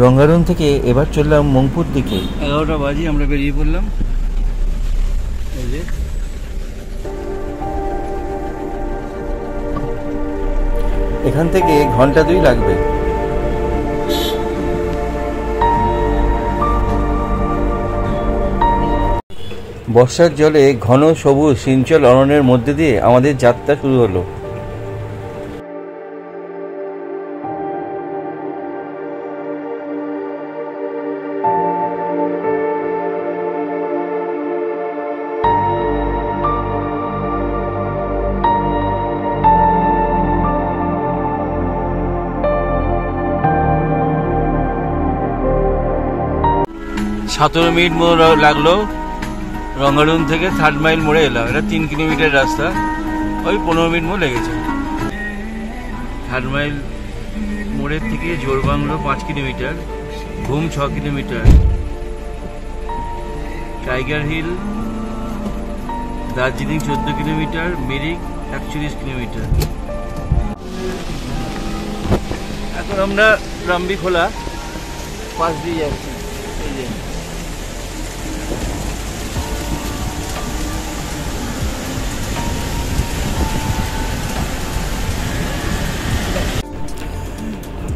রঙ্গারুন থেকে এবার চললাম মংপুর দিকে। 11টা বাজে আমরা বেরিয়ে পড়লাম। এই যে এখান থেকে ঘন্টা 2 লাগবে। বর্ষার জলে ঘন সবুজ সিঞ্চল অরণ্যের মধ্যে দিয়ে আমাদের যাত্রা শুরু হলো। সতেরো মিনিট মোড় লাগলো। রঙ্গারুন থেকে 3rd মাইল মোড়ে এলাম। এটা 3 কিলোমিটার রাস্তা, ওই 15 মিনিট মোড় লেগেছে। 3rd মাইল মোড়ের থেকে Jorebunglow 5 kilometre, Ghum 6 kilometre, Tiger Hill Darjeeling 14 kilometre, Mirik 41 kilometre. এখন আমরা রামবি খোলা পাশ দিয়ে যাচ্ছি। এই যে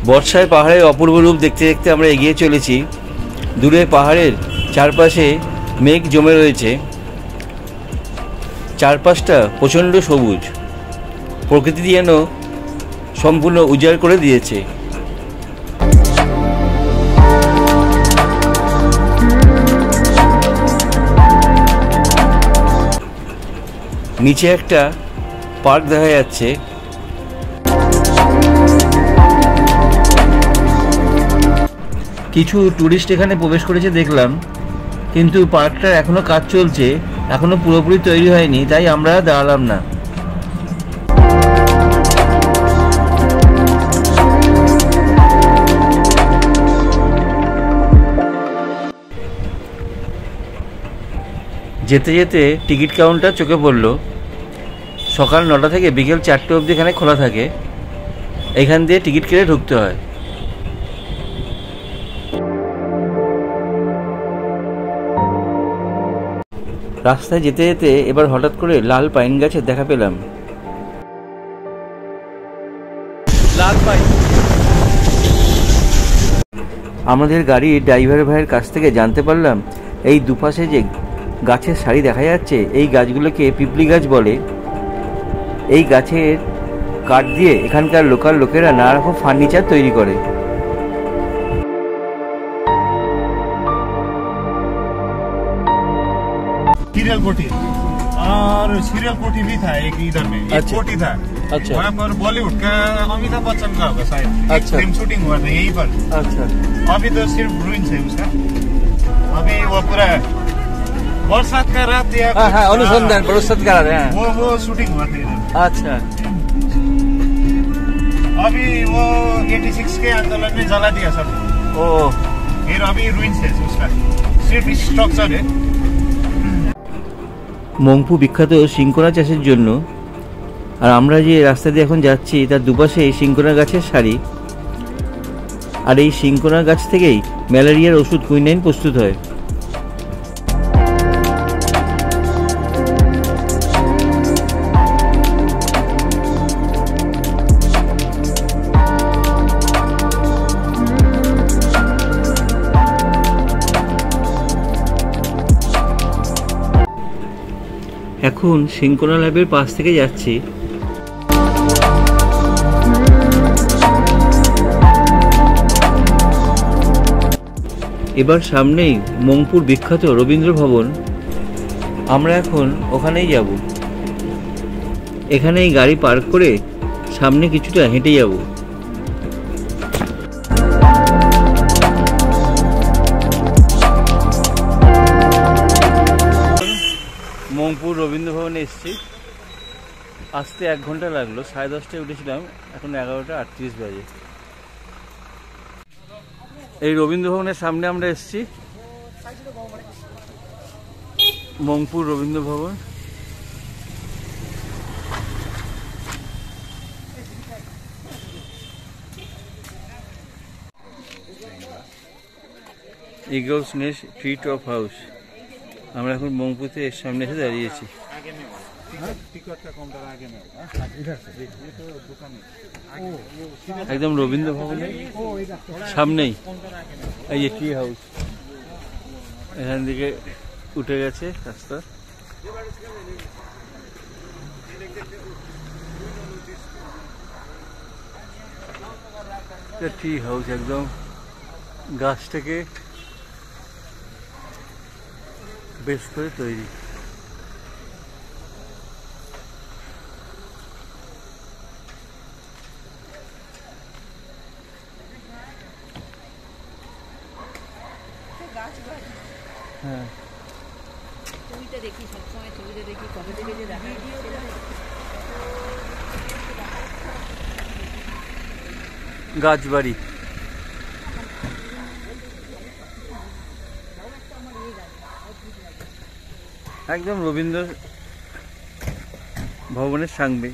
বর্ষায় পাহাড়ের অপূর্ব রূপ দেখতে দেখতে আমরা এগিয়ে চলেছি। দূরে পাহাড়ের চারপাশে মেঘ জমে রয়েছে, চারপাশটা প্রচণ্ড সবুজ, প্রকৃতি যেন সম্পূর্ণ উজাড় করে দিয়েছে। নিচে একটা পার্ক দেখা যাচ্ছে। কিছু টুরিস্ট এখানে প্রবেশ করেছে দেখলাম, কিন্তু পার্কটার এখনো কাজ চলছে, এখনো পুরোপুরি তৈরি হয়নি, তাই আমরা দাঁড়ালাম না। যেতে যেতে টিকিট কাউন্টার চোখে পড়ল। সকাল 9টা থেকে বিকেল 4টে অবধি এখানে খোলা থাকে। এখান দিয়ে টিকিট কেটে ঢুকতে হয়। রাস্তায় যেতে যেতে এবার হঠাৎ করে লাল পাইন গাছের দেখা পেলাম। লাল পাইন। আমাদের গাড়ির ড্রাইভার ভাইয়ের কাছ থেকে জানতে পারলাম এই দুপাশে যে গাছের সারি দেখা যাচ্ছে, এই গাছগুলোকে পিপলি গাছ বলে। এই গাছের কাঠ দিয়ে এখানকার লোকাল লোকেরা নানা রকম ফার্নিচার তৈরি করে। सीरियल कोठी और सीरियल कोठी भी था एक इधर में। एक कोठी था। अच्छा। वहाँ पर बॉलीवुड का अमिताभ बच्चन का होगा शायद। अच्छा। फिल्म शूटिंग हुआ था यहीं पर। अच्छा। अभी तो सिर्फ रुइन है उसका। अभी वो पूरा बरसात का रात या अनुसंधान बरसात का रात वो शूटिंग हुआ था इधर। अच्छा। अभी वो 86 के आंदोलन में जला दिया सब। ओ। फिर अभी रुइन है उसका, सिर्फ स्ट्रक्चर है। মংপু বিখ্যাত সিংকোনা চাষের জন্য, আর আমরা যে রাস্তা দিয়ে এখন যাচ্ছি তার দুপাশে সিংকোনা গাছের সারি। আর এই সিংকোনা গাছ থেকেই ম্যালেরিয়ার ওষুধ কুইনাইন প্রস্তুত হয়। এখন সিংকোনা ল্যাবের পাশ থেকে যাচ্ছি। এবার সামনেই মংপুর বিখ্যাত রবীন্দ্র ভবন। আমরা এখন ওখানেই যাব। এখানেই গাড়ি পার্ক করে সামনে কিছুটা হেঁটে যাব। মংপুর রবীন্দ্র ভবনে এসেছি। আসতে 1 ঘন্টা লাগলো। 10:30টায় উঠেছিলাম, এখন 11টা 38 বাজে। এই রবীন্দ্র ভবনের সামনে আমরা এসেছি। মংপুর রবীন্দ্র ভবন। Eagles nest tree top house. আমরা এখন মংপুতে এর সামনে এসে দাঁড়িয়েছি। একদম রবীন্দ্র ভবনের সামনেই এই যে ট্রি হাউস, এখান থেকে উঠে গেছে রাস্তা। ট্রি হাউস একদম গাছ থেকে বেশ করে তৈরি। হ্যাঁ, ছবিটা দেখি সবসময়, ছবিটা দেখি কবে থেকে যে দেখা গাছবাড়ি। একদম রবীন্দ্র ভবনের সামনে,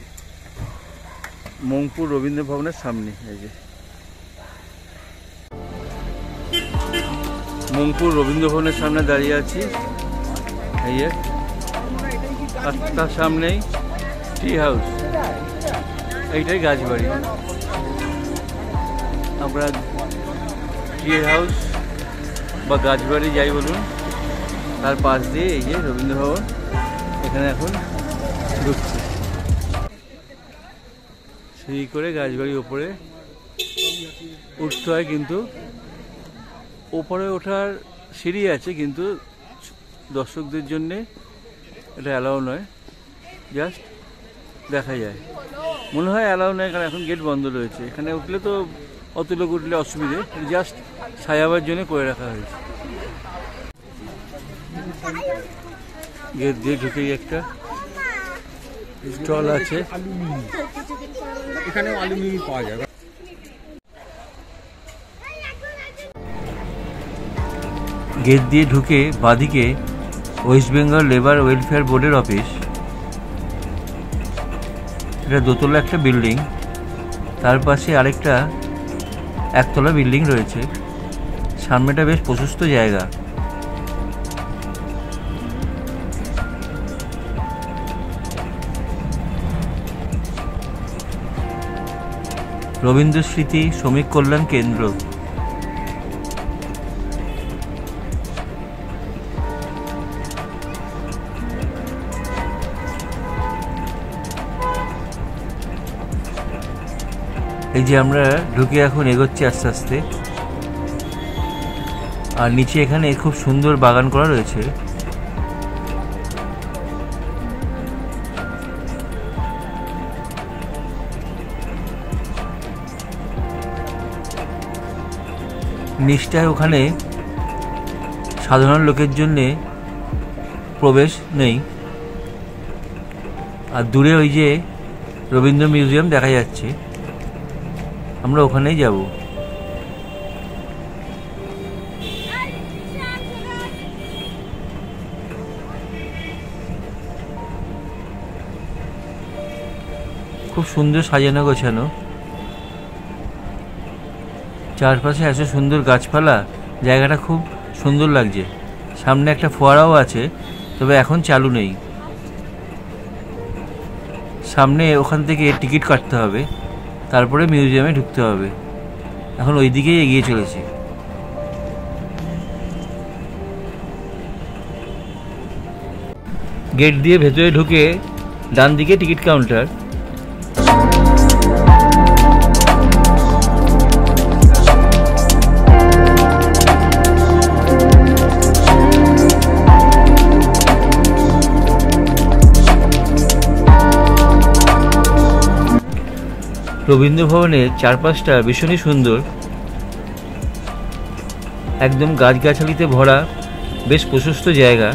মংপুর রবীন্দ্র ভবনের সামনে। এই যে মংপুর রবীন্দ্র ভবনের সামনে দাঁড়িয়ে আছি। এই যে তার সামনেই ট্রি হাউস, এইটাই গাছবাড়ি। আমরা ট্রি হাউস বা গাছবাড়ি যাই বলুন, তার পাশ দিয়ে এই যে রবীন্দ্র ভবন, এখানে এখন ঢুকছে। সেই করে গাছবাড়ির ওপরে উঠতে হয়, কিন্তু ওপরে ওঠার সিঁড়ি আছে, কিন্তু দর্শকদের জন্যে এটা অ্যালাউ নয়, জাস্ট দেখা যায়। মনে হয় অ্যালাউ নয়, কারণ এখন গেট বন্ধ রয়েছে। এখানে উঠলে তো অত লোক উঠলে অসুবিধে, জাস্ট সাজাবার জন্য করে রাখা হয়েছে। গেট দিয়ে ঢুকেই একটা স্টল আছে, এখানেও আলু মিমি পাওয়া যাবে। গেট দিয়ে ঢুকে বাঁদিকে ওয়েস্ট বেঙ্গল লেবার ওয়েলফেয়ার বোর্ডের অফিস। এটা দোতলা একটা বিল্ডিং, তার পাশে আরেকটা একতলা বিল্ডিং রয়েছে। সামনেটা বেশ প্রশস্ত জায়গা। রবীন্দ্র স্মৃতি শ্রমিক কল্যাণ কেন্দ্র। এই যে আমরা ঢুকে এখন এগোচ্ছি আস্তে আস্তে। আর নিচে এখানে খুব সুন্দর বাগান করা রয়েছে। নিচটায় ওখানে সাধারণ লোকের জন্যে প্রবেশ নেই। আর দূরে ওই যে রবীন্দ্র মিউজিয়াম দেখা যাচ্ছে, আমরা ওখানেই যাব। খুব সুন্দর সাজানো গোছানো, চারপাশে এত সুন্দর গাছপালা, জায়গাটা খুব সুন্দর লাগছে। সামনে একটা ফোয়ারাও আছে, তবে এখন চালু নেই। সামনে ওখান থেকে টিকিট কাটতে হবে, তারপরে মিউজিয়ামে ঢুকতে হবে। এখন ওই দিকেই এগিয়ে চলেছি। গেট দিয়ে ভেতরে ঢুকে ডান দিকে টিকিট কাউন্টার। রবীন্দ্র ভবনের চারপাশটা ভীষণই সুন্দর, একদম গাছগাছালিতে ভরা, বেশ প্রশস্ত জায়গা।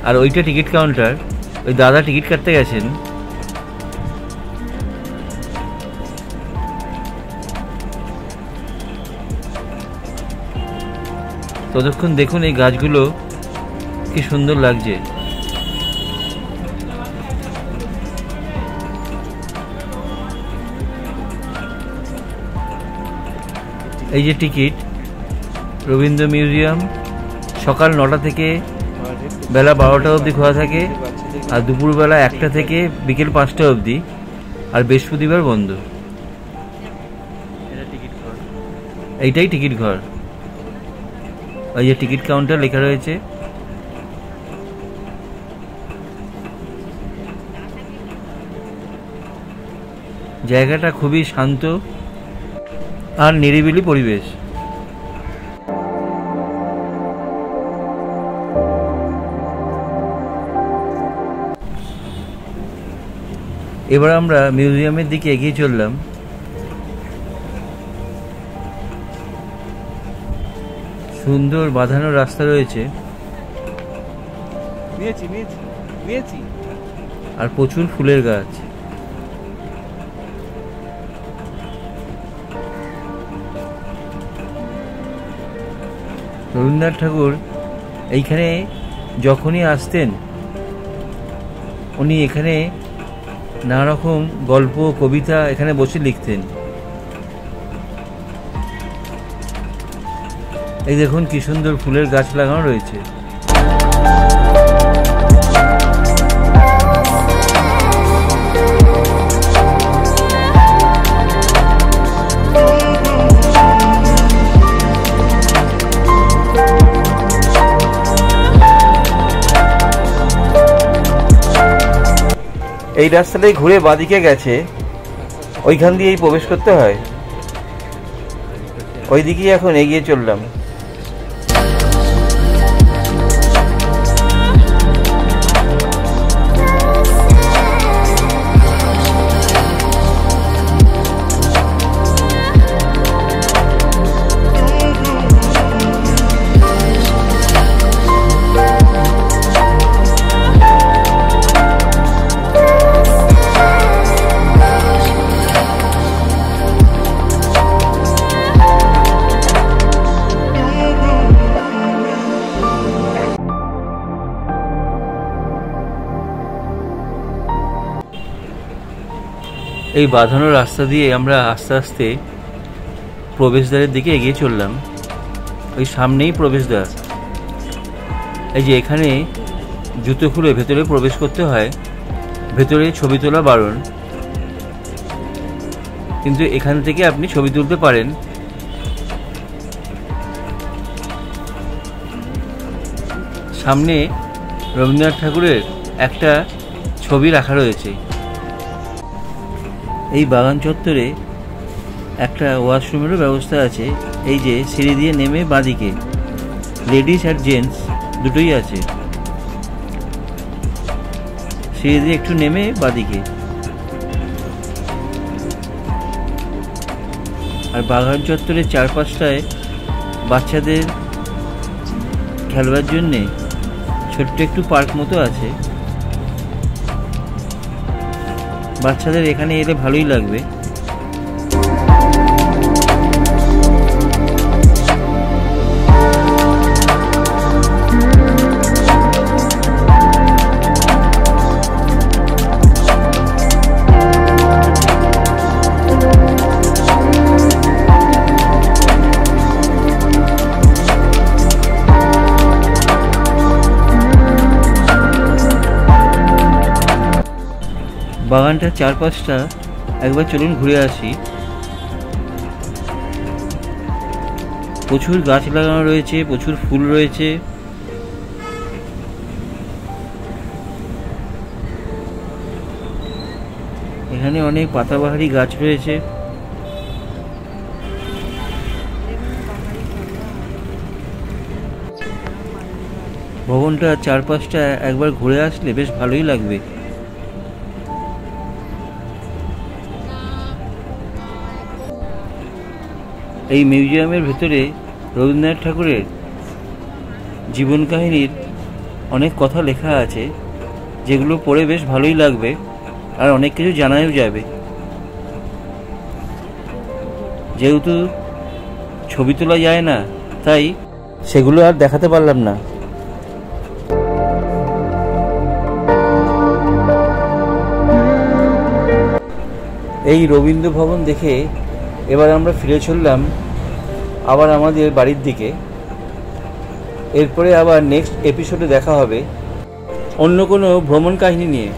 আর ওইটা টিকিট কাউন্টার, ওই দাদা টিকিট কাটতে গেছেন। ততক্ষণ দেখুন এই গাছগুলো কি সুন্দর লাগছে। এই যে টিকিট, রবীন্দ্র মিউজিয়াম সকাল 9টা থেকে বেলা 12টা অবধি খোলা থাকে, আর দুপুরবেলা 1টা থেকে বিকেল 5টা অবধি, আর বৃহস্পতিবার বন্ধ। এইটাই টিকিট ঘর। ওই যে টিকিট কাউন্টার লেখা রয়েছে। জায়গাটা খুবই শান্ত আর নিরিবিলি পরিবেশ। এবার আমরা মিউজিয়ামের দিকে এগিয়ে চললাম। সুন্দর বাঁধানো রাস্তা রয়েছে আর প্রচুর ফুলের গাছ। রবীন্দ্রনাথ ঠাকুর এইখানে যখনই আসতেন উনি এখানে নানা রকম গল্প কবিতা এখানে বসে লিখতেন। এই দেখুন কি সুন্দর ফুলের গাছ লাগানো রয়েছে। এই রাস্তাটাই ঘুরে বাঁদিকে গেছে, ওইখান দিয়েই প্রবেশ করতে হয়। ওই দিকেই এখন এগিয়ে চললাম। এই বাঁধানো রাস্তা দিয়ে আমরা আস্তে আস্তে প্রবেশদ্বারের দিকে এগিয়ে চললাম। ওই সামনেই প্রবেশদ্বার। এই যে এখানে জুতো খুলে ভেতরে প্রবেশ করতে হয়, ভেতরে ছবি তোলা বারণ, কিন্তু এখান থেকে আপনি ছবি তুলতে পারেন। সামনে রবীন্দ্রনাথ ঠাকুরের একটা ছবি রাখা রয়েছে। এই বাগান চত্বরে একটা ওয়াশরুমেরও ব্যবস্থা আছে। এই যে সিঁড়ি দিয়ে নেমে বাঁদিকে লেডিস আর জেন্টস দুটোই আছে। সিঁড়ি দিয়ে একটু নেমে বাঁদিকে। আর বাগান চত্বরের চারপাশটায় বাচ্চাদের খেলবার জন্যে ছোট্ট একটু পার্ক মতো আছে। বাচ্চাদের এখানে এলে ভালোই লাগবে। বাগানটার চারপাশটা একবার চলুন ঘুরে আসি। প্রচুর গাছ লাগানো রয়েছে, প্রচুর ফুল রয়েছে। এখানে অনেক পাতাবাহারি গাছ রয়েছে। ভবনটার চারপাশটা একবার ঘুরে আসলে বেশ ভালোই লাগবে। এই মিউজিয়ামের ভেতরে রবীন্দ্রনাথ ঠাকুরের জীবন কাহিনীর অনেক কথা লেখা আছে, যেগুলো পড়ে বেশ ভালোই লাগবে আর অনেক কিছু জানাও যাবে। যেহেতু ছবি তোলা যায় না, তাই সেগুলো আর দেখাতে পারলাম না। এই রবীন্দ্র ভবন দেখে এবার আমরা ফিরে চললাম আবার আমাদের বাড়ির দিকে। এরপরে আবার নেক্সট এপিসোডে দেখা হবে অন্য কোনো ভ্রমণ কাহিনী নিয়ে।